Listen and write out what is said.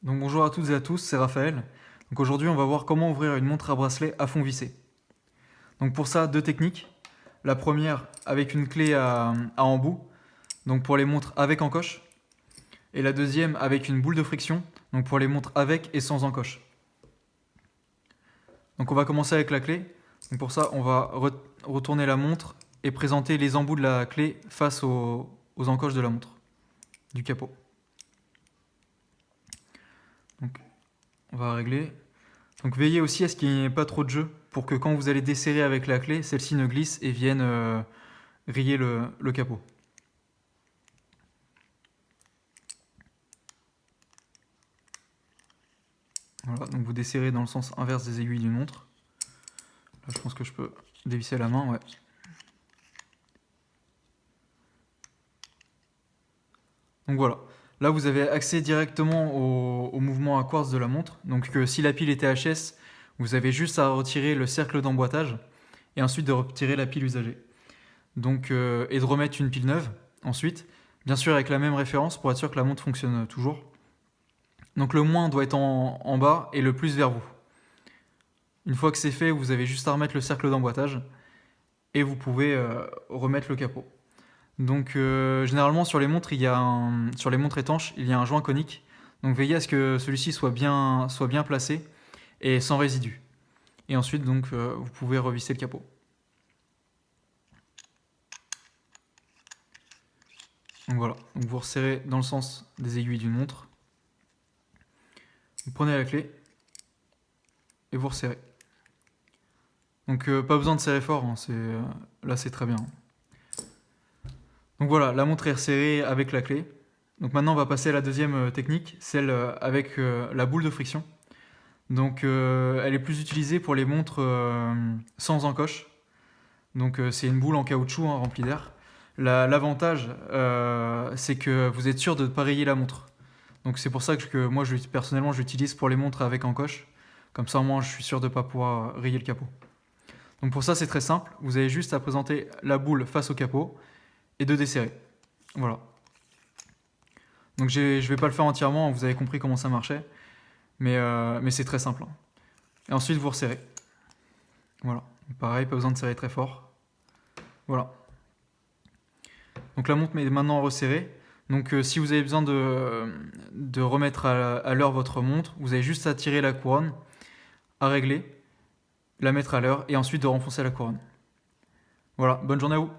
Donc bonjour à toutes et à tous, c'est Raphaël. Donc aujourd'hui, on va voir comment ouvrir une montre à bracelet à fond vissé. Donc pour ça, deux techniques. La première avec une clé à embout, donc pour les montres avec encoche. Et la deuxième avec une boule de friction, donc pour les montres avec et sans encoche. Donc on va commencer avec la clé. Donc pour ça, on va retourner la montre et présenter les embouts de la clé face aux encoches de la montre, du capot. Donc on va régler. Donc veillez aussi à ce qu'il n'y ait pas trop de jeu pour que quand vous allez desserrer avec la clé, celle-ci ne glisse et vienne griller le capot. Voilà, donc vous desserrez dans le sens inverse des aiguilles d'une montre. Là, je pense que je peux dévisser la main, ouais. Donc voilà. Là, vous avez accès directement au mouvement à quartz de la montre. Donc si la pile était HS, vous avez juste à retirer le cercle d'emboîtage et ensuite de retirer la pile usagée. Donc, et de remettre une pile neuve ensuite, bien sûr avec la même référence pour être sûr que la montre fonctionne toujours. Donc le moins doit être en bas et le plus vers vous. Une fois que c'est fait, vous avez juste à remettre le cercle d'emboîtage et vous pouvez remettre le capot. Donc généralement sur les montres, sur les montres étanches, il y a un joint conique. Donc veillez à ce que celui-ci soit bien placé et sans résidus. Et ensuite donc vous pouvez revisser le capot. Donc voilà, donc vous resserrez dans le sens des aiguilles d'une montre. Vous prenez la clé et vous resserrez. Donc pas besoin de serrer fort, hein, là c'est très bien. Donc voilà, la montre est resserrée avec la clé. Donc maintenant on va passer à la deuxième technique, celle avec la boule de friction. Donc elle est plus utilisée pour les montres sans encoche. Donc c'est une boule en caoutchouc hein, remplie d'air. L'avantage c'est que vous êtes sûr de ne pas rayer la montre. Donc c'est pour ça que moi personnellement j'utilise pour les montres avec encoche. Comme ça au moins je suis sûr de ne pas pouvoir rayer le capot. Donc pour ça c'est très simple, vous avez juste à présenter la boule face au capot et de desserrer. Voilà. Donc je vais pas le faire entièrement, vous avez compris comment ça marchait, mais c'est très simple. Et ensuite vous resserrez. Voilà. Pareil, pas besoin de serrer très fort. Voilà. Donc la montre est maintenant resserrée. Donc si vous avez besoin de remettre à l'heure votre montre, vous avez juste à tirer la couronne, à régler, la mettre à l'heure et ensuite de renfoncer la couronne. Voilà, bonne journée à vous.